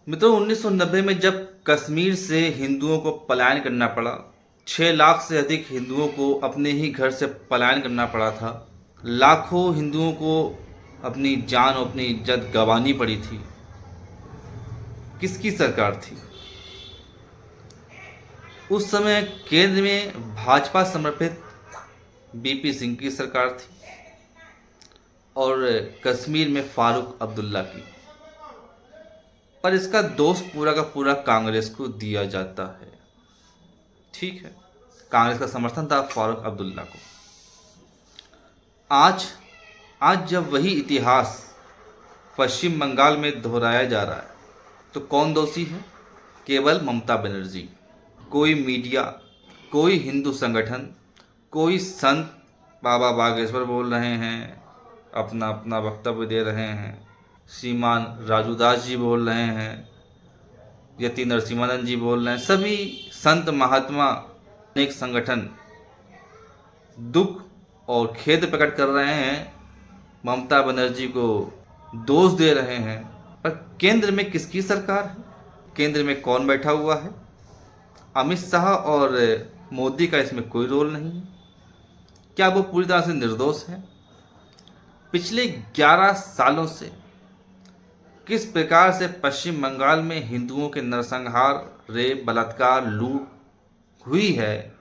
मित्रों 1990 में जब कश्मीर से हिंदुओं को पलायन करना पड़ा, 6 लाख से अधिक हिंदुओं को अपने ही घर से पलायन करना पड़ा था। लाखों हिंदुओं को अपनी जान और अपनी इज्जत गंवानी पड़ी थी। किसकी सरकार थी उस समय? केंद्र में भाजपा समर्थित बीपी सिंह की सरकार थी और कश्मीर में फारूक अब्दुल्ला की। पर इसका दोष पूरा का पूरा कांग्रेस को दिया जाता है। ठीक है, कांग्रेस का समर्थन था फारूक अब्दुल्ला को। आज जब वही इतिहास पश्चिम बंगाल में दोहराया जा रहा है तो कौन दोषी है? केवल ममता बनर्जी। कोई मीडिया, कोई हिंदू संगठन, कोई संत बाबा बागेश्वर बोल रहे हैं, अपना अपना वक्तव्य दे रहे हैं, श्रीमान राजूदास जी बोल रहे हैं, यति नरसिम्हानंद जी बोल रहे हैं, सभी संत महात्मा अनेक संगठन दुख और खेद प्रकट कर रहे हैं, ममता बनर्जी को दोष दे रहे हैं। पर केंद्र में किसकी सरकार है? केंद्र में कौन बैठा हुआ है? अमित शाह और मोदी का इसमें कोई रोल नहीं है। क्या वो पूरी तरह से निर्दोष है? पिछले 11 सालों से किस प्रकार से पश्चिम बंगाल में हिंदुओं के नरसंहार, रेप, बलात्कार, लूट हुई है।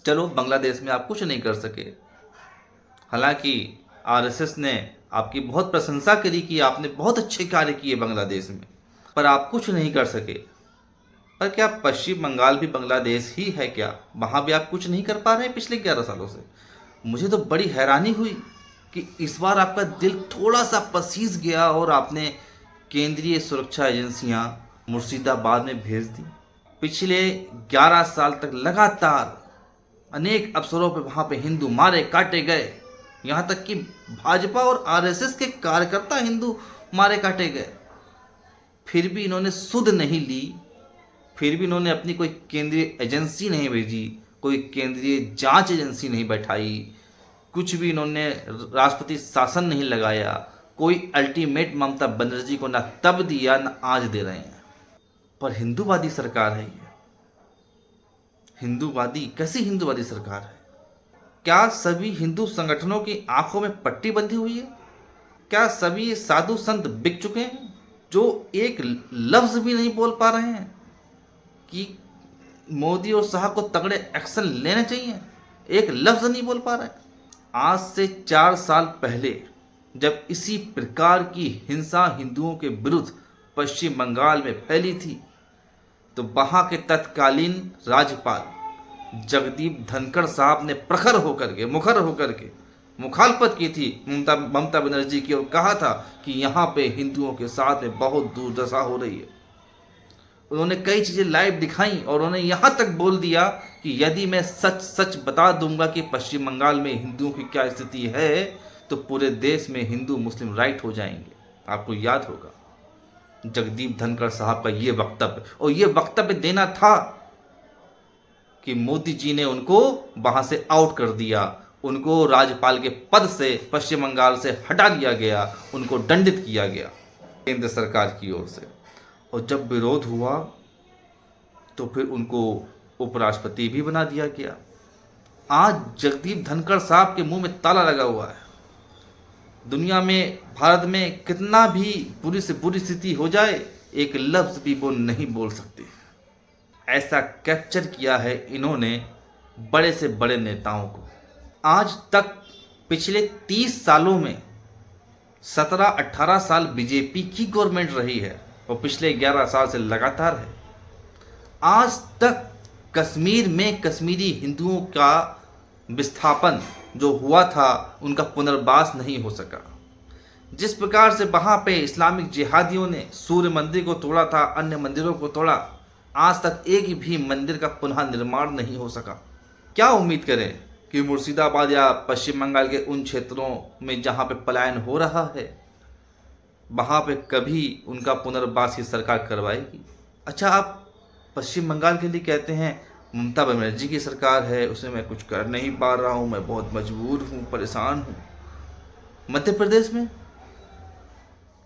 चलो, बांग्लादेश में आप कुछ नहीं कर सके। हालांकि आरएसएस ने आपकी बहुत प्रशंसा करी कि आपने बहुत अच्छे कार्य किए बांग्लादेश में, पर आप कुछ नहीं कर सके। पर क्या पश्चिम बंगाल भी बांग्लादेश ही है क्या? वहाँ भी आप कुछ नहीं कर पा रहे हैं पिछले 11 सालों से। मुझे तो बड़ी हैरानी हुई कि इस बार आपका दिल थोड़ा सा पसीज गया और आपने केंद्रीय सुरक्षा एजेंसियां मुर्शिदाबाद में भेज दी। पिछले 11 साल तक लगातार अनेक अवसरों पर वहाँ पे हिंदू मारे काटे गए, यहाँ तक कि भाजपा और आरएसएस के कार्यकर्ता हिंदू मारे काटे गए। फिर भी इन्होंने सुध नहीं ली, फिर भी इन्होंने अपनी कोई केंद्रीय एजेंसी नहीं भेजी, कोई केंद्रीय जांच एजेंसी नहीं बैठाई, कुछ भी इन्होंने राष्ट्रपति शासन नहीं लगाया, कोई अल्टीमेट ममता बनर्जी को ना तब दिया ना आज दे रहे हैं। पर हिंदूवादी सरकार है ये। हिंदूवादी कैसी हिंदूवादी सरकार है? क्या सभी हिंदू संगठनों की आंखों में पट्टी बंधी हुई है? क्या सभी साधु संत बिक चुके हैं जो एक लफ्ज भी नहीं बोल पा रहे हैं कि मोदी और शाह को तगड़े एक्शन लेने चाहिए? एक लफ्ज नहीं बोल पा रहे। आज से 4 साल पहले जब इसी प्रकार की हिंसा हिंदुओं के विरुद्ध पश्चिम बंगाल में फैली थी तो वहां के तत्कालीन राज्यपाल जगदीप धनखड़ साहब ने मुखर होकर के मुखालफत की थी ममता बनर्जी की और कहा था कि यहाँ पे हिंदुओं के साथ में बहुत दुर्दशा हो रही है। उन्होंने कई चीज़ें लाइव दिखाई और उन्होंने यहाँ तक बोल दिया कि यदि मैं सच बता दूंगा कि पश्चिम बंगाल में हिंदुओं की क्या स्थिति है तो पूरे देश में हिंदू मुस्लिम राइट हो जाएंगे। आपको याद होगा जगदीप धनखड़ साहब का ये वक्तव्य, और ये वक्तव्य देना था कि मोदी जी ने उनको वहां से आउट कर दिया, उनको राज्यपाल के पद से पश्चिम बंगाल से हटा दिया गया, उनको दंडित किया गया केंद्र सरकार की ओर से। और जब विरोध हुआ तो फिर उनको उपराष्ट्रपति भी बना दिया गया। आज जगदीप धनखड़ साहब के मुंह में ताला लगा हुआ है। दुनिया में, भारत में कितना भी बुरी से बुरी स्थिति हो जाए, एक लफ्ज भी वो नहीं बोल सकते। ऐसा कैप्चर किया है इन्होंने बड़े से बड़े नेताओं को। आज तक पिछले 30 सालों में 17-18 साल बीजेपी की गवर्नमेंट रही है और पिछले 11 साल से लगातार है। आज तक कश्मीर में कश्मीरी हिंदुओं का विस्थापन जो हुआ था उनका पुनर्वास नहीं हो सका। जिस प्रकार से वहाँ पे इस्लामिक जिहादियों ने सूर्य मंदिर को तोड़ा था, अन्य मंदिरों को तोड़ा, आज तक एक भी मंदिर का पुनः निर्माण नहीं हो सका। क्या उम्मीद करें कि मुर्शिदाबाद या पश्चिम बंगाल के उन क्षेत्रों में जहाँ पे पलायन हो रहा है वहाँ पे कभी उनका पुनर्वास की सरकार करवाएगी? अच्छा, आप पश्चिम बंगाल के लिए कहते हैं ममता बनर्जी की सरकार है, उसमें मैं कुछ कर नहीं पा रहा हूँ, मैं बहुत मजबूर हूँ, परेशान हूँ। मध्य प्रदेश में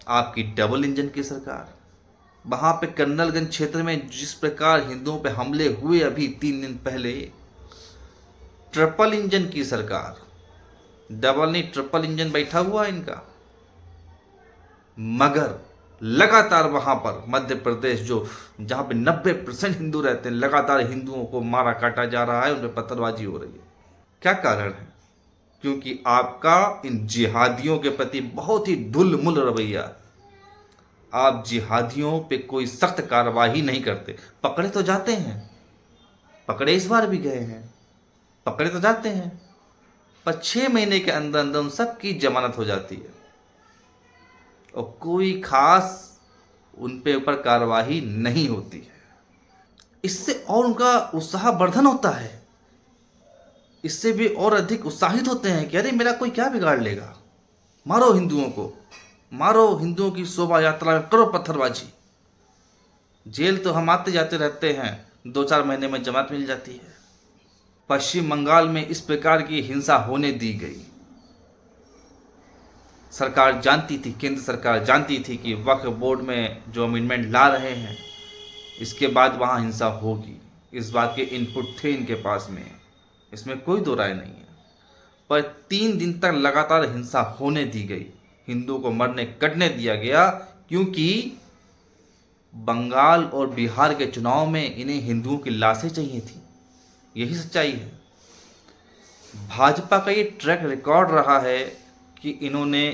आपकी डबल इंजन की सरकार, वहाँ पे कर्नलगंज क्षेत्र में जिस प्रकार हिंदुओं पे हमले हुए अभी 3 दिन पहले, ट्रिपल इंजन की सरकार, डबल नहीं ट्रिपल इंजन बैठा हुआ है इनका, मगर लगातार वहाँ पर मध्य प्रदेश जो जहाँ पे 90% हिंदू रहते हैं, लगातार हिंदुओं को मारा काटा जा रहा है, उन पर पत्थरबाजी हो रही है। क्या कारण है? क्योंकि आपका इन जिहादियों के प्रति बहुत ही ढुलमुल रवैया। आप जिहादियों पे कोई सख्त कार्रवाई नहीं करते। पकड़े तो जाते हैं, पकड़े इस बार भी गए हैं, पकड़े तो जाते हैं, पर 6 महीने के अंदर अंदर उन सब की जमानत हो जाती है और कोई खास उन पे ऊपर कार्रवाई नहीं होती है। इससे और उनका उत्साह वर्धन होता है, इससे भी और अधिक उत्साहित होते हैं कि अरे मेरा कोई क्या बिगाड़ लेगा, मारो हिंदुओं को, मारो हिंदुओं की शोभा यात्रा में करो पत्थरबाजी। जेल तो हम आते जाते रहते हैं, 2-4 महीने में जमानत मिल जाती है। पश्चिम बंगाल में इस प्रकार की हिंसा होने दी गई। सरकार जानती थी, केंद्र सरकार जानती थी कि वक्फ बोर्ड में जो अमेंडमेंट ला रहे हैं, इसके बाद वहाँ हिंसा होगी। इस बात के इनपुट थे इनके पास में, इसमें कोई दो राय नहीं है। पर 3 दिन तक लगातार हिंसा होने दी गई, हिंदुओं को मरने कटने दिया गया, क्योंकि बंगाल और बिहार के चुनाव में इन्हें हिंदुओं की लाशें चाहिए थी। यही सच्चाई है। भाजपा का ये ट्रैक रिकॉर्ड रहा है कि इन्होंने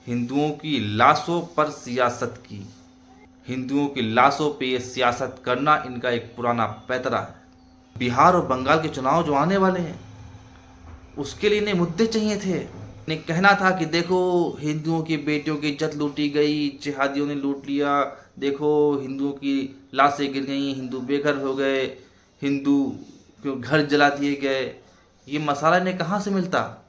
हिंदुओं की लाशों पर सियासत की। हिंदुओं की लाशों पे ये सियासत करना इनका एक पुराना पैतरा है। बिहार और बंगाल के चुनाव जो आने वाले हैं, उसके लिए इन्हें मुद्दे चाहिए थे। इन्हें कहना था कि देखो हिंदुओं की बेटियों की इज्जत लूटी गई, जिहादियों ने लूट लिया, देखो हिंदुओं की लाशें गिर गई, हिंदू बेघर हो गए, हिंदू क्यों घर जला दिए गए। ये मसाला इन्हें कहाँ से मिलता?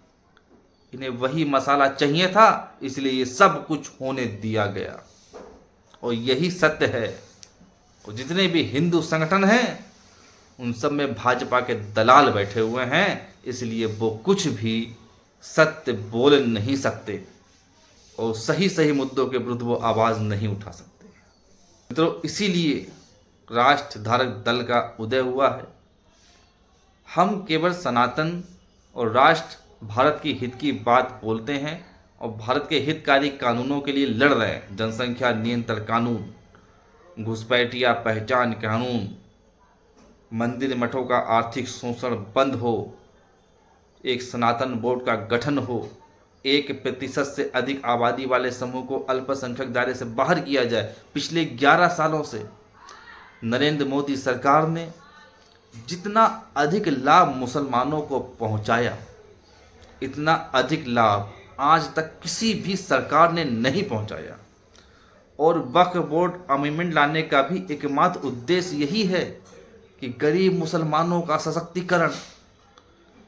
इन्हें वही मसाला चाहिए था, इसलिए ये सब कुछ होने दिया गया। और यही सत्य है। और जितने भी हिंदू संगठन हैं, उन सब में भाजपा के दलाल बैठे हुए हैं, इसलिए वो कुछ भी सत्य बोल नहीं सकते और सही सही मुद्दों के विरुद्ध वो आवाज़ नहीं उठा सकते। मित्रों, इसीलिए राष्ट्र धारक दल का उदय हुआ है। हम केवल सनातन और राष्ट्र भारत की हित की बात बोलते हैं और भारत के हितकारी कानूनों के लिए लड़ रहे हैं। जनसंख्या नियंत्रण कानून, घुसपैठिया पहचान कानून, मंदिर मठों का आर्थिक शोषण बंद हो, एक सनातन बोर्ड का गठन हो, 1% से अधिक आबादी वाले समूह को अल्पसंख्यक दायरे से बाहर किया जाए। पिछले 11 सालों से नरेंद्र मोदी सरकार ने जितना अधिक लाभ मुसलमानों को पहुंचाया, इतना अधिक लाभ आज तक किसी भी सरकार ने नहीं पहुंचाया। और वक्फ बोर्ड अमेंडमेंट लाने का भी एकमात्र उद्देश्य यही है कि गरीब मुसलमानों का सशक्तिकरण।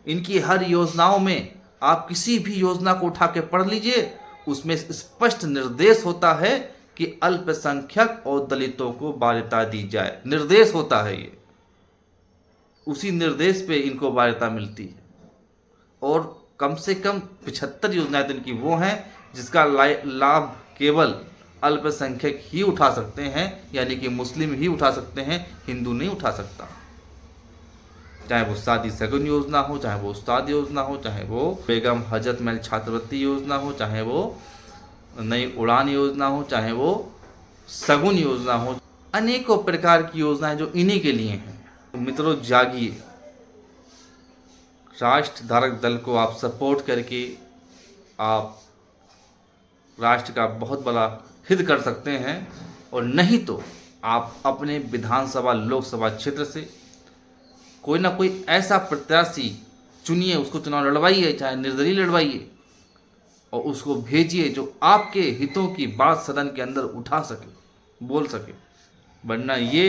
इनकी हर योजनाओं में आप किसी भी योजना को उठा के पढ़ लीजिए, उसमें स्पष्ट निर्देश होता है कि अल्पसंख्यक और दलितों को बाध्यता दी जाए। निर्देश होता है ये, उसी निर्देश पे इनको बाध्यता मिलती है। और कम से कम 75 योजनाएं इनकी वो हैं जिसका लाभ केवल अल्पसंख्यक ही उठा सकते हैं, यानी कि मुस्लिम ही उठा सकते हैं, हिंदू नहीं उठा सकता। चाहे वो शादी सगुन योजना हो, चाहे वो उस्ताद योजना हो, चाहे वो बेगम हजरत महल छात्रवृत्ति योजना हो, चाहे वो नई उड़ान योजना हो, चाहे वो सगुन योजना हो, अनेकों प्रकार की योजनाएं जो इन्हीं के लिए हैं। तो मित्रों, जागिए, राष्ट्र धारक दल को आप सपोर्ट करके आप राष्ट्र का बहुत बड़ा हित कर सकते हैं। और नहीं तो आप अपने विधानसभा लोकसभा क्षेत्र से कोई ना कोई ऐसा प्रत्याशी चुनिए, उसको चुनाव लड़वाइए, चाहे निर्दलीय लड़वाइए, और उसको भेजिए जो आपके हितों की बात सदन के अंदर उठा सके, बोल सके। वरना ये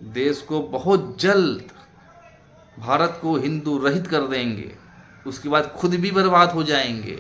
देश को बहुत जल्द, भारत को हिंदू रहित कर देंगे, उसके बाद खुद भी बर्बाद हो जाएंगे।